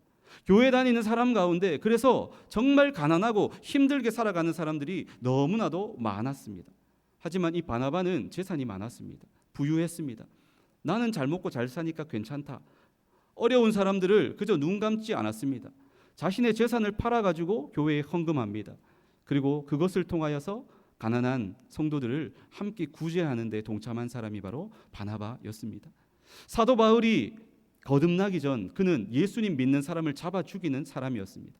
교회 다니는 사람 가운데 그래서 정말 가난하고 힘들게 살아가는 사람들이 너무나도 많았습니다. 하지만 이 바나바는 재산이 많았습니다. 부유했습니다. 나는 잘 먹고 잘 사니까 괜찮다. 어려운 사람들을 그저 눈 감지 않았습니다. 자신의 재산을 팔아가지고 교회에 헌금합니다. 그리고 그것을 통하여서 가난한 성도들을 함께 구제하는 데 동참한 사람이 바로 바나바였습니다. 사도 바울이 거듭나기 전 그는 예수님 믿는 사람을 잡아 죽이는 사람이었습니다.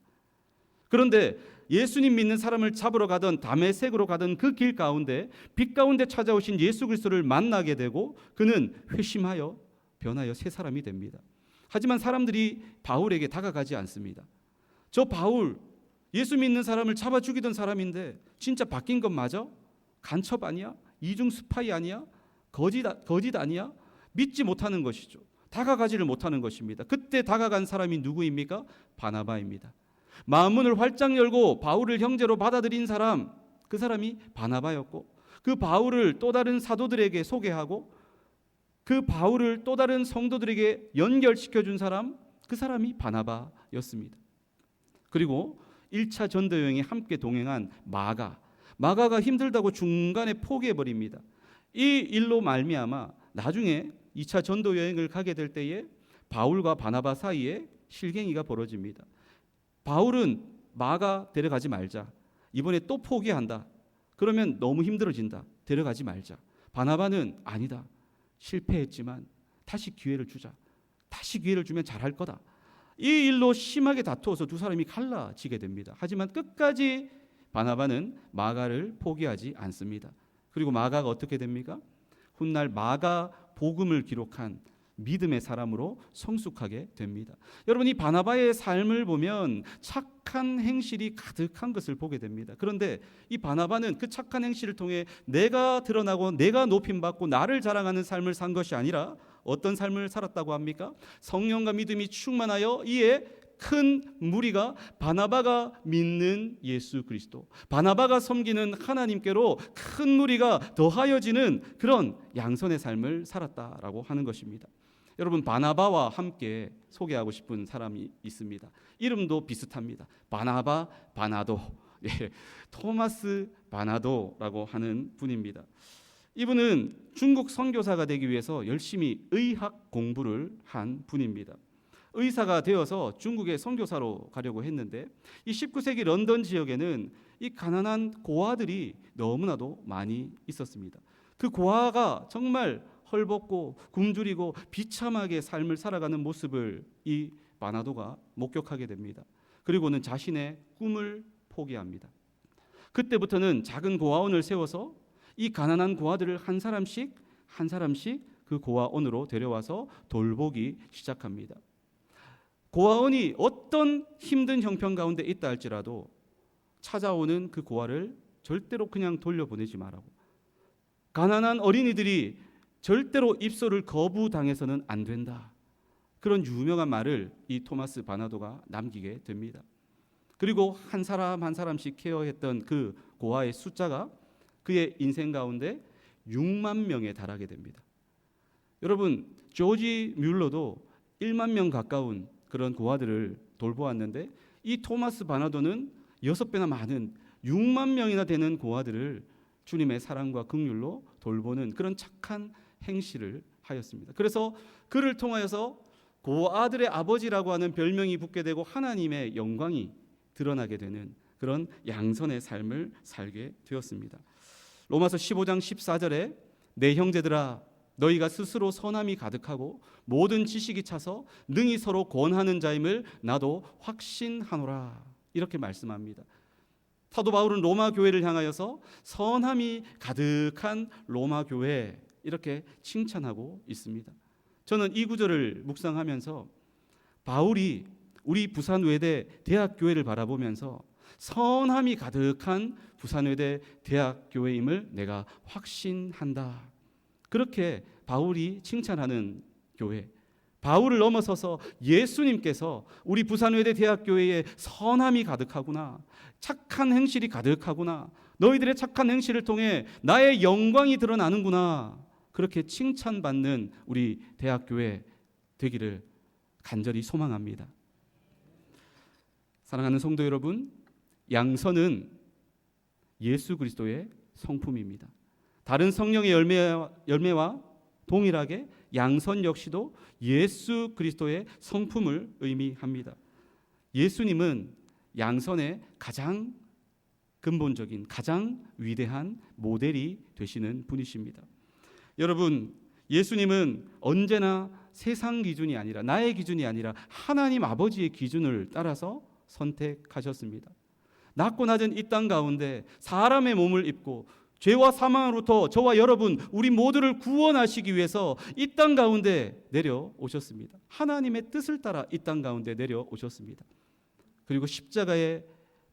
그런데 예수님 믿는 사람을 잡으러 가던 다메섹으로 가던 그 길 가운데 빛 가운데 찾아오신 예수 그리스도를 만나게 되고 그는 회심하여 변하여 새 사람이 됩니다. 하지만 사람들이 바울에게 다가가지 않습니다. 저 바울 예수 믿는 사람을 잡아 죽이던 사람인데 진짜 바뀐 것 맞아? 간첩 아니야? 이중 스파이 아니야? 거짓 아니야? 믿지 못하는 것이죠. 다가가지를 못하는 것입니다. 그때 다가간 사람이 누구입니까? 바나바입니다. 마음문을 활짝 열고 바울을 형제로 받아들인 사람, 그 사람이 바나바였고 그 바울을 또 다른 사도들에게 소개하고 그 바울을 또 다른 성도들에게 연결시켜준 사람, 그 사람이 바나바였습니다. 그리고 1차 전도 여행에 함께 동행한 마가가 힘들다고 중간에 포기해버립니다. 이 일로 말미암아 나중에 2차 전도 여행을 가게 될 때에 바울과 바나바 사이에 실갱이가 벌어집니다. 바울은 마가 데려가지 말자. 이번에 또 포기한다. 그러면 너무 힘들어진다. 데려가지 말자. 바나바는 아니다. 실패했지만 다시 기회를 주자. 다시 기회를 주면 잘할 거다. 이 일로 심하게 다투어서 두 사람이 갈라지게 됩니다. 하지만 끝까지 바나바는 마가를 포기하지 않습니다. 그리고 마가가 어떻게 됩니까? 훗날 마가 복음을 기록한 믿음의 사람으로 성숙하게 됩니다. 여러분, 이 바나바의 삶을 보면 착한 행실이 가득한 것을 보게 됩니다. 그런데 이 바나바는 그 착한 행실을 통해 내가 드러나고 내가 높임받고 나를 자랑하는 삶을 산 것이 아니라 어떤 삶을 살았다고 합니까? 성령과 믿음이 충만하여 이에 큰 무리가 바나바가 믿는 예수 그리스도, 바나바가 섬기는 하나님께로 큰 무리가 더하여지는 그런 양선의 삶을 살았다라고 하는 것입니다. 여러분, 바나바와 함께 소개하고 싶은 사람이 있습니다. 이름도 비슷합니다. 바나바, 바나도, 토마스 바나도라고 하는 분입니다. 이분은 중국 선교사가 되기 위해서 열심히 의학 공부를 한 분입니다. 의사가 되어서 중국의 선교사로 가려고 했는데 이 19세기 런던 지역에는 이 가난한 고아들이 너무나도 많이 있었습니다. 그 고아가 정말 헐벗고 굶주리고 비참하게 삶을 살아가는 모습을 이 바나도가 목격하게 됩니다. 그리고는 자신의 꿈을 포기합니다. 그때부터는 작은 고아원을 세워서 이 가난한 고아들을 한 사람씩 그 고아원으로 데려와서 돌보기 시작합니다. 고아원이 어떤 힘든 형편 가운데 있다 할지라도 찾아오는 그 고아를 절대로 그냥 돌려보내지 말라고. 가난한 어린이들이 절대로 입소를 거부당해서는 안 된다. 그런 유명한 말을 이 토마스 바나도가 남기게 됩니다. 그리고 한 사람 한 사람씩 케어했던 그 고아의 숫자가 그의 인생 가운데 6만 명에 달하게 됩니다. 여러분, 조지 뮬러도 1만 명 가까운 그런 고아들을 돌보았는데 이 토마스 바나도는 6배나 많은 6만 명이나 되는 고아들을 주님의 사랑과 긍휼로 돌보는 그런 착한 행실을 하였습니다. 그래서 그를 통하여서 고아들의 아버지라고 하는 별명이 붙게 되고 하나님의 영광이 드러나게 되는 그런 양선의 삶을 살게 되었습니다. 로마서 15장 14절에 내 형제들아 너희가 스스로 선함이 가득하고 모든 지식이 차서 능히 서로 권하는 자임을 나도 확신하노라 이렇게 말씀합니다. 사도 바울은 로마 교회를 향하여서 선함이 가득한 로마 교회 이렇게 칭찬하고 있습니다. 저는 이 구절을 묵상하면서 바울이 우리 부산외대 대학교회를 바라보면서 선함이 가득한 부산외대 대학교회임을 내가 확신한다. 그렇게 바울이 칭찬하는 교회, 바울을 넘어서서 예수님께서 우리 부산외대 대학교회에 선함이 가득하구나, 착한 행실이 가득하구나, 너희들의 착한 행실을 통해 나의 영광이 드러나는구나, 그렇게 칭찬받는 우리 대학교회 되기를 간절히 소망합니다. 사랑하는 성도 여러분, 양선은 예수 그리스도의 성품입니다. 다른 성령의 열매와 동일하게 양선 역시도 예수 그리스도의 성품을 의미합니다. 예수님은 양선의 가장 근본적인, 가장 위대한 모델이 되시는 분이십니다. 여러분, 예수님은 언제나 세상 기준이 아니라, 나의 기준이 아니라 하나님 아버지의 기준을 따라서 선택하셨습니다. 낮고 낮은 이 땅 가운데 사람의 몸을 입고 죄와 사망으로부터 저와 여러분 우리 모두를 구원하시기 위해서 이 땅 가운데 내려오셨습니다. 하나님의 뜻을 따라 이 땅 가운데 내려오셨습니다. 그리고 십자가에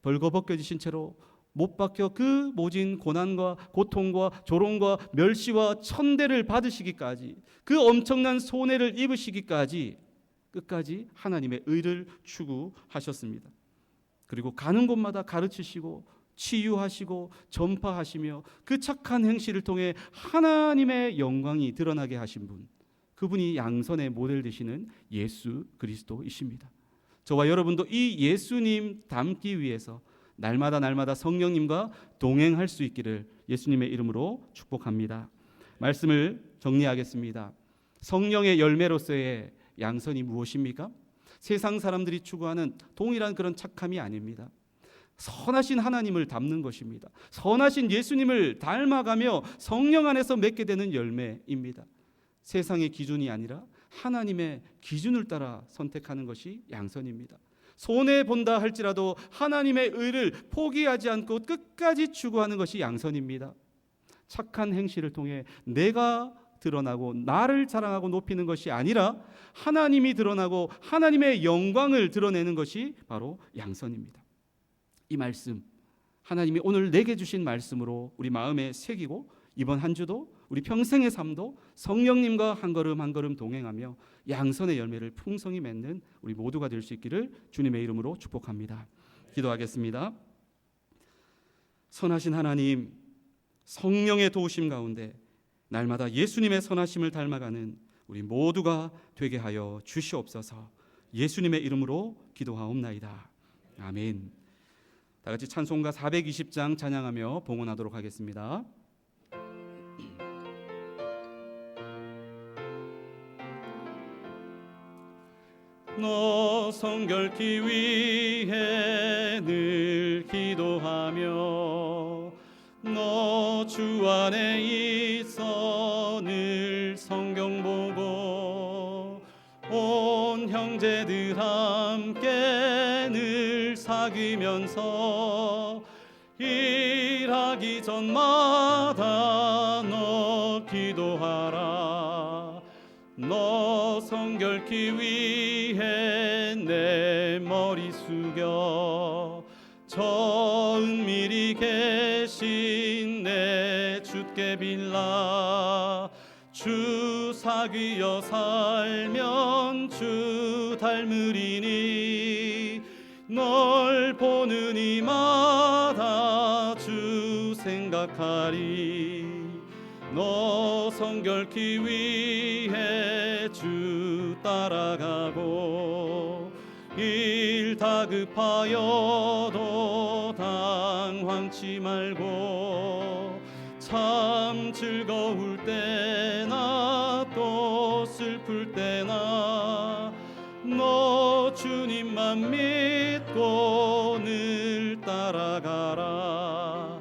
벌거벗겨지신 채로 못 박혀 그 모진 고난과 고통과 조롱과 멸시와 천대를 받으시기까지, 그 엄청난 손해를 입으시기까지 끝까지 하나님의 의를 추구하셨습니다. 그리고 가는 곳마다 가르치시고 치유하시고 전파하시며 그 착한 행실을 통해 하나님의 영광이 드러나게 하신 분, 그분이 양선의 모델 되시는 예수 그리스도이십니다. 저와 여러분도 이 예수님 닮기 위해서 날마다 성령님과 동행할 수 있기를 예수님의 이름으로 축복합니다. 말씀을 정리하겠습니다. 성령의 열매로서의 양선이 무엇입니까? 세상 사람들이 추구하는 동일한 그런 착함이 아닙니다. 선하신 하나님을 닮는 것입니다. 선하신 예수님을 닮아가며 성령 안에서 맺게 되는 열매입니다. 세상의 기준이 아니라 하나님의 기준을 따라 선택하는 것이 양선입니다. 손해본다 할지라도 하나님의 의를 포기하지 않고 끝까지 추구하는 것이 양선입니다. 착한 행실을 통해 내가 드러나고 나를 자랑하고 높이는 것이 아니라 하나님이 드러나고 하나님의 영광을 드러내는 것이 바로 양선입니다. 이 말씀, 하나님이 오늘 내게 주신 말씀으로 우리 마음에 새기고 이번 한 주도 우리 평생의 삶도 성령님과 한 걸음 한 걸음 동행하며 양선의 열매를 풍성히 맺는 우리 모두가 될 수 있기를 주님의 이름으로 축복합니다. 기도하겠습니다. 선하신 하나님, 성령의 도우심 가운데 날마다 예수님의 선하심을 닮아가는 우리 모두가 되게 하여 주시옵소서. 예수님의 이름으로 기도하옵나이다. 아멘. 다 같이 찬송가 420장 찬양하며 봉헌하도록 하겠습니다. 너 성결케 위해 늘 기도하며 너 주 안에 있어 늘 성경 보고 온 형제들 함께 늘 사귀면서 일하기 전마다 너 기도하라. 너 성결케 위해 내 머리 숙여 저 은밀히 계신 내 주께 빌라. 주 사귀어 살면 주 닮으리니 널 보는 이마다 주 생각하리. 너 성결케 위해 주 따라가고 일 다급하여도 당황치 말고 참 즐거울 때나 또 슬플 때나 너 주님만 믿고 늘 따라가라.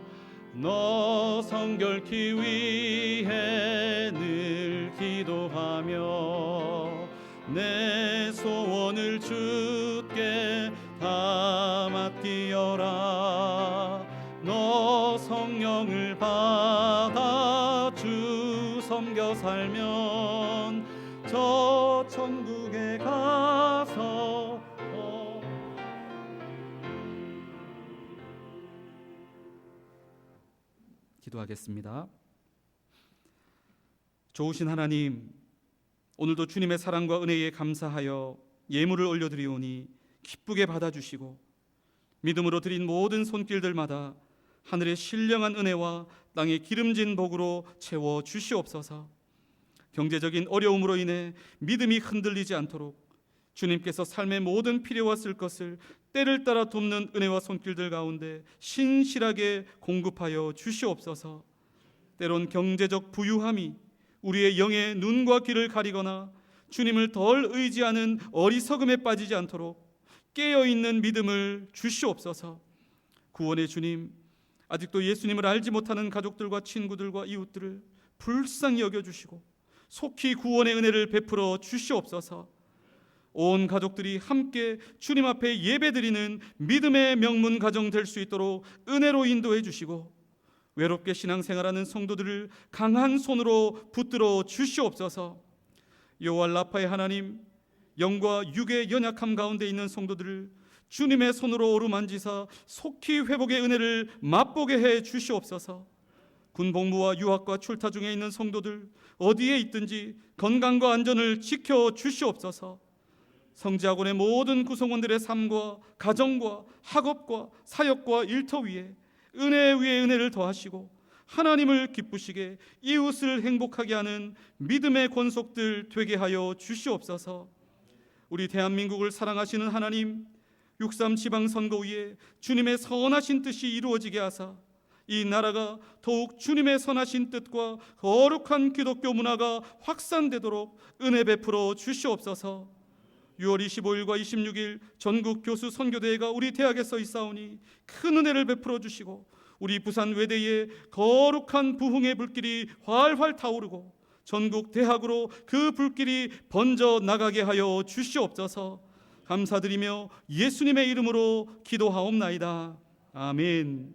너 성결케 위해 늘 기도하며 내 소원을 주께 다 맡기어라. 너 성령을 받아 주 섬겨 살면 저 천국에 가서 기도하겠습니다. 좋으신 하나님, 오늘도 주님의 사랑과 은혜에 감사하여 예물을 올려드리오니 기쁘게 받아주시고 믿음으로 드린 모든 손길들마다 하늘의 신령한 은혜와 땅의 기름진 복으로 채워 주시옵소서. 경제적인 어려움으로 인해 믿음이 흔들리지 않도록 주님께서 삶의 모든 필요와 쓸 것을 때를 따라 돕는 은혜와 손길들 가운데 신실하게 공급하여 주시옵소서. 때론 경제적 부유함이 우리의 영의 눈과 귀를 가리거나 주님을 덜 의지하는 어리석음에 빠지지 않도록 깨어있는 믿음을 주시옵소서. 구원의 주님, 아직도 예수님을 알지 못하는 가족들과 친구들과 이웃들을 불쌍히 여겨주시고 속히 구원의 은혜를 베풀어 주시옵소서. 온 가족들이 함께 주님 앞에 예배드리는 믿음의 명문 가정 될 수 있도록 은혜로 인도해 주시고 외롭게 신앙생활하는 성도들을 강한 손으로 붙들어 주시옵소서. 여호와 라파의 하나님, 영과 육의 연약함 가운데 있는 성도들을 주님의 손으로 어루만지사 속히 회복의 은혜를 맛보게 해 주시옵소서. 군복무와 유학과 출타 중에 있는 성도들 어디에 있든지 건강과 안전을 지켜 주시옵소서. 성지학원의 모든 구성원들의 삶과 가정과 학업과 사역과 일터 위에 은혜 위에 은혜를 더하시고 하나님을 기쁘시게 이웃을 행복하게 하는 믿음의 권속들 되게 하여 주시옵소서. 우리 대한민국을 사랑하시는 하나님, 6.3 지방선거위에 주님의 선하신 뜻이 이루어지게 하사 이 나라가 더욱 주님의 선하신 뜻과 거룩한 기독교 문화가 확산되도록 은혜 베풀어 주시옵소서. 6월 25일과 26일 전국 교수 선교대회가 우리 대학에서 있사오니 큰 은혜를 베풀어 주시고 우리 부산 외대에 거룩한 부흥의 불길이 활활 타오르고 전국 대학으로 그 불길이 번져 나가게 하여 주시옵소서. 감사드리며 예수님의 이름으로 기도하옵나이다. 아멘.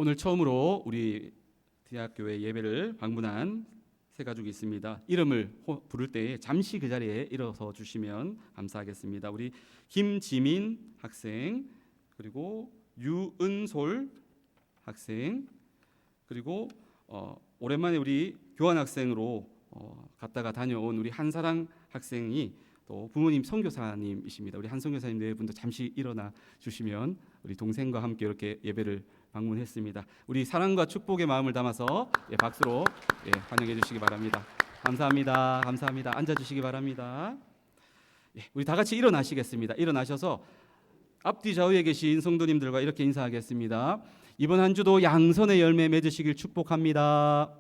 오늘 처음으로 우리 대학교의 예배를 방문한 세 가족이 있습니다. 이름을 부를 때에 잠시 그 자리에 일어서 주시면 감사하겠습니다. 우리 김지민 학생, 그리고 유은솔 학생, 그리고 오랜만에 우리 교환 학생으로 갔다가 다녀온 우리 한사랑 학생이 또 부모님 선교사님이십니다. 우리 한 선교사님 네 분도 잠시 일어나 주시면 우리 동생과 함께 이렇게 예배를 방문했습니다. 우리 사랑과 축복의 마음을 담아서 박수로 환영해 주시기 바랍니다. 감사합니다. 감사합니다. 앉아 주시기 바랍니다. 우리 다 같이 일어나시겠습니다. 일어나셔서 앞뒤 좌우에 계신 성도님들과 이렇게 인사하겠습니다. 이번 한 주도 양선의 열매 맺으시길 축복합니다.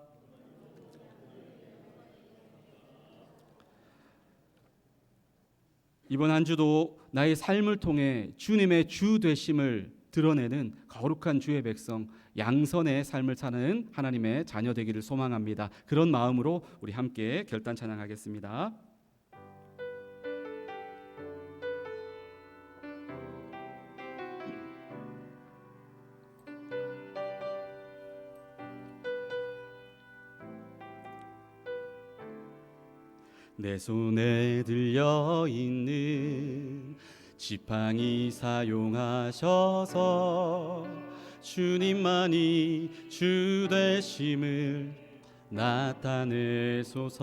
이번 한 주도 나의 삶을 통해 주님의 주 되심을 드러내는 거룩한 주의 백성, 양선의 삶을 사는 하나님의 자녀 되기를 소망합니다. 그런 마음으로 우리 함께 결단 찬양하겠습니다. 내 손에 들려있는 지팡이 사용하셔서 주님만이 주 되심을 나타내소서.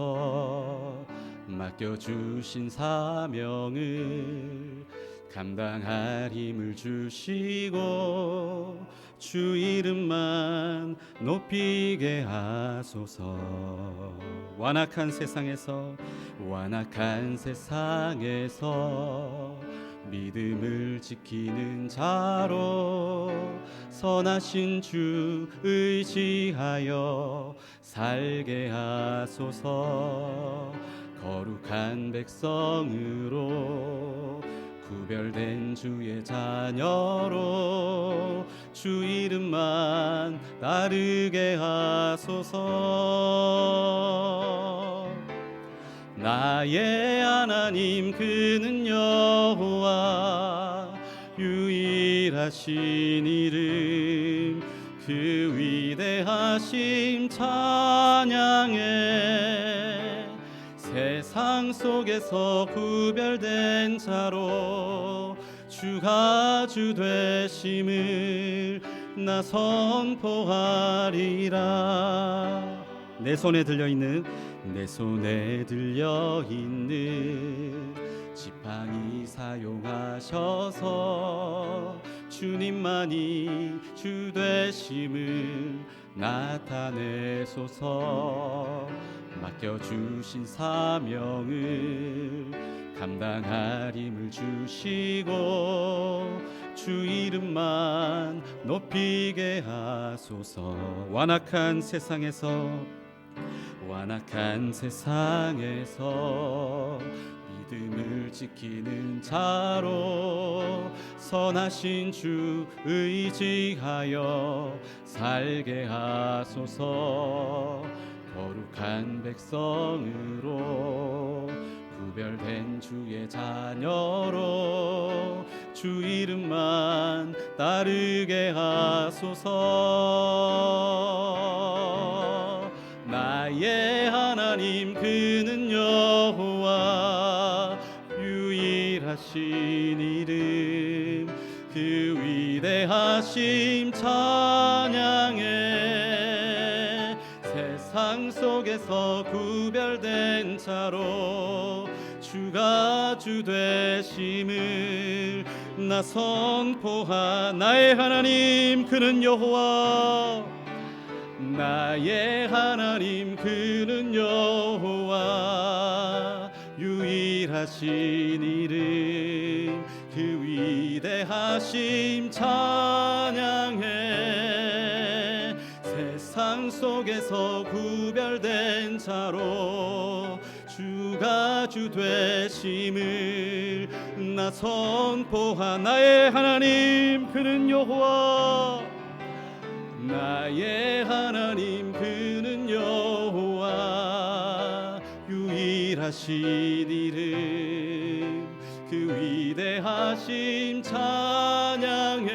맡겨주신 사명을 감당할 힘을 주시고 주 이름만 높이게 하소서. 완악한 세상에서 믿음을 지키는 자로 선하신 주 의지하여 살게 하소서. 거룩한 백성으로 구별된 주의 자녀로 주 이름만 따르게 하소서. 나의 하나님 그는 여호와 유일하신 이름 그 위대하심 찬양해. 세상 속에서 구별된 자로 주가 주 되심을 나 선포하리라. 내 손에 들려있는 지팡이 사용하셔서 주님만이 주 되심을 나타내소서. 맡겨주신 사명을 감당할 힘을 주시고 주 이름만 높이게 하소서. 완악한 세상에서 믿음을 지키는 자로 선하신 주 의지하여 살게 하소서. 거룩한 백성으로 구별된 주의 자녀로 주 이름만 따르게 하소서. 나의 하나님 그는 여호와, 유일하신 이름 그 위대하심 찬양해. 세상 속에서 구별된 자로 주가 주 되심을 나 선포한 나의 하나님 그는 여호와, 나의 하나님 그는 여호와, 유일하신 이름 그 위대하심 찬양해. 세상 속에서 구별된 자로 주가 주 되심을 나 선포한 나의 하나님 그는 여호와, 나의 하나님 그는 여호와, 유일하신 이름 그 위대하심 찬양해.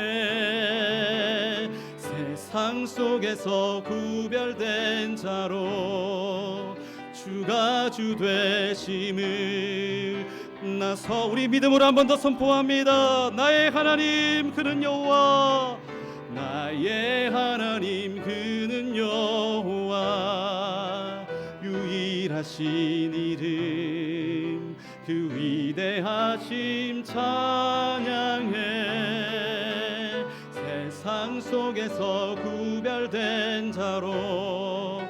세상 속에서 구별된 자로 주가 주 되심을 우리 믿음으로 한 번 더 선포합니다. 나의 하나님 그는 여호와, 나의 하나님 그는 여호와, 유일하신 이름 그 위대하심 찬양해. 세상 속에서 구별된 자로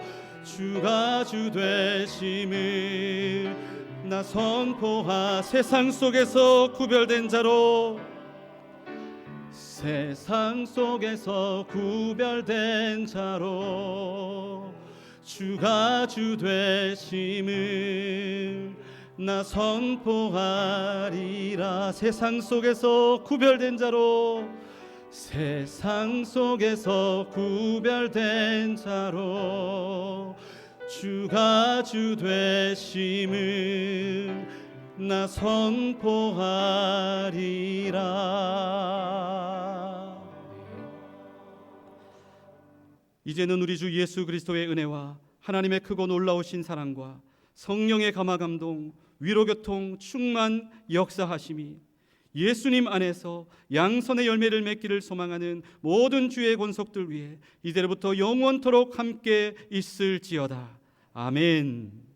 주가 주 되심을 나 선포하. 세상 속에서 구별된 자로, 세상 속에서 구별된 자로 주가 주 되심을 나 선포하리라. 세상 속에서 구별된 자로, 세상 속에서 구별된 자로 주가 주 되심을 나 선포하리라. 이제는 우리 주 예수 그리스도의 은혜와 하나님의 크고 놀라우신 사랑과 성령의 감화 감동 위로 교통 충만 역사하심이 예수님 안에서 양선의 열매를 맺기를 소망하는 모든 주의 권속들 위해 이제부터 영원토록 함께 있을지어다. 아멘.